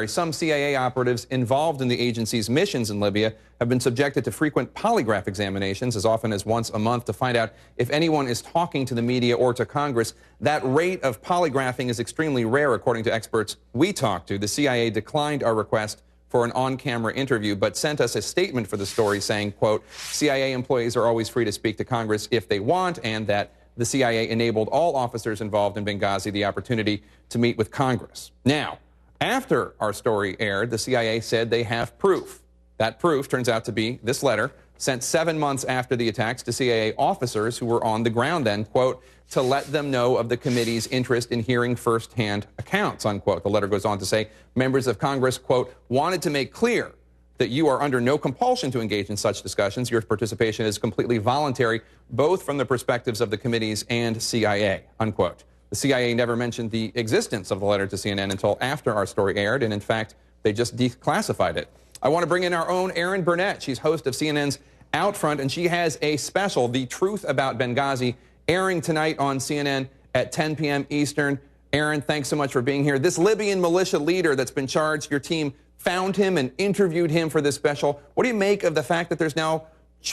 Some CIA operatives involved in the agency's missions in Libya have been subjected to frequent polygraph examinations, as often as once a month, to find out if anyone is talking to the media or to Congress. That rate of polygraphing is extremely rare, according to experts we talked to. The CIA declined our request for an on-camera interview, but sent us a statement for the story saying, quote, CIA employees are always free to speak to Congress if they want, and that the CIA enabled all officers involved in Benghazi the opportunity to meet with Congress. Now, after our story aired, the CIA said they have proof. That proof turns out to be this letter sent 7 months after the attacks to CIA officers who were on the ground then, quote, to let them know of the committee's interest in hearing firsthand accounts, unquote. The letter goes on to say members of Congress, quote, wanted to make clear that you are under no compulsion to engage in such discussions. Your participation is completely voluntary, both from the perspectives of the committees and CIA, unquote. The CIA never mentioned the existence of the letter to CNN until after our story aired, and in fact, they just declassified it. I want to bring in our own Erin Burnett. She's host of CNN's Out Front, and she has a special, The Truth About Benghazi, airing tonight on CNN at 10 p.m. Eastern. Erin, thanks so much for being here. This Libyan militia leader that's been charged, your team found him and interviewed him for this special. What do you make of the fact that there's now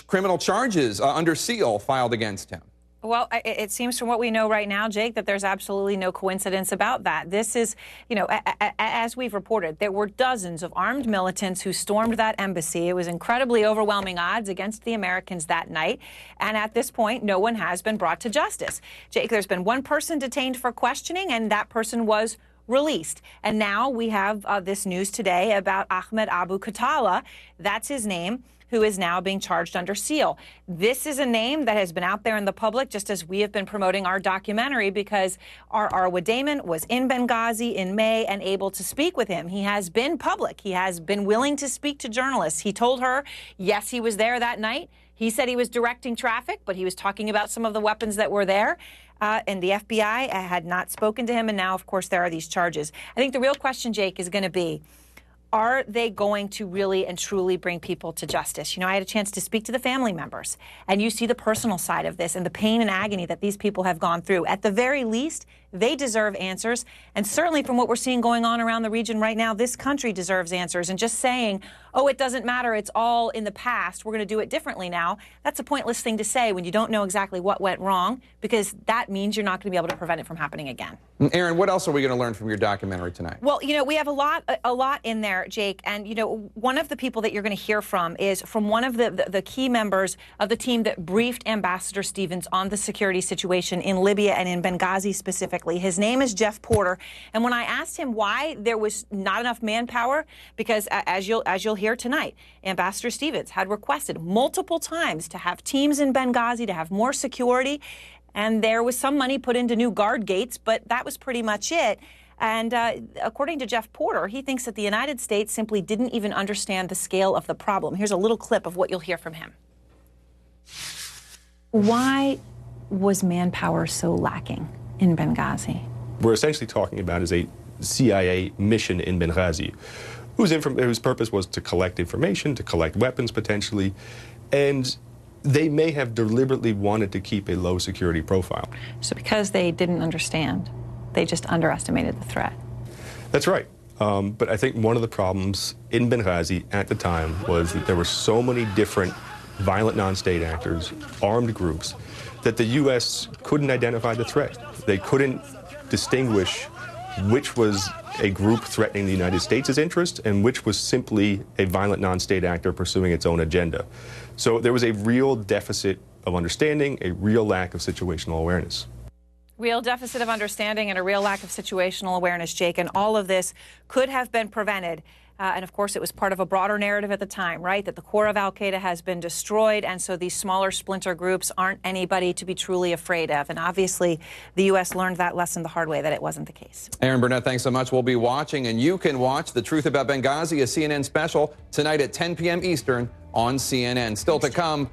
criminal charges under seal filed against him? Well, it seems from what we know right now, Jake, that there's absolutely no coincidence about that. This is, you know, as we've reported, there were dozens of armed militants who stormed that embassy. It was incredibly overwhelming odds against the Americans that night. And at this point, no one has been brought to justice. Jake, there's been one person detained for questioning, and that person was released. And now we have this news today about Ahmed Abu Khattala. That's his name, who is now being charged under seal. This is a name that has been out there in the public, just as we have been promoting our documentary, because our Arwa Damon was in Benghazi in May and able to speak with him. He has been public. He has been willing to speak to journalists. He told her, yes, he was there that night. He said he was directing traffic, but he was talking about some of the weapons that were there. And the FBI had not spoken to him, and now, of course, there are these charges. I think the real question, Jake, is going to be, are they going to really and truly bring people to justice? You know, I had a chance to speak to the family members, and you see the personal side of this and the pain and agony that these people have gone through. At the very least, they deserve answers. And certainly from what we're seeing going on around the region right now, this country deserves answers. And just saying, oh, it doesn't matter, it's all in the past, we're going to do it differently now, that's a pointless thing to say when you don't know exactly what went wrong, because that means you're not going to be able to prevent it from happening again. Erin, what else are we going to learn from your documentary tonight? Well, you know, we have a lot in there, Jake. And, you know, one of the people that you're going to hear from is from one of the key members of the team that briefed Ambassador Stevens on the security situation in Libya and in Benghazi specifically. His name is Jeff Porter. And when I asked him why there was not enough manpower, because as you'll hear tonight, Ambassador Stevens had requested multiple times to have teams in Benghazi, to have more security. And there was some money put into new guard gates, but that was pretty much it. And according to Jeff Porter, he thinks that the United States simply didn't even understand the scale of the problem. Here's a little clip of what you'll hear from him. Why was manpower so lacking in Benghazi? We're essentially talking about is a CIA mission in Benghazi, whose purpose was to collect information, to collect weapons potentially, and they may have deliberately wanted to keep a low security profile. So because they didn't understand, they just underestimated the threat. That's right. But I think one of the problems in Benghazi at the time was that there were so many different violent non-state actors, armed groups, that the U.S. couldn't identify the threat. They couldn't distinguish which was a group threatening the United States' interest and which was simply a violent non-state actor pursuing its own agenda. So there was a real deficit of understanding, a real lack of situational awareness. Real deficit of understanding and a real lack of situational awareness, Jake, and all of this could have been prevented. And of course, it was part of a broader narrative at the time, right? That the core of al-Qaeda has been destroyed, and so these smaller splinter groups aren't anybody to be truly afraid of. And obviously, the U.S. learned that lesson the hard way, that it wasn't the case. Erin Burnett, thanks so much. We'll be watching, and you can watch The Truth About Benghazi, a CNN special, tonight at 10 p.m. Eastern on CNN. Still to come.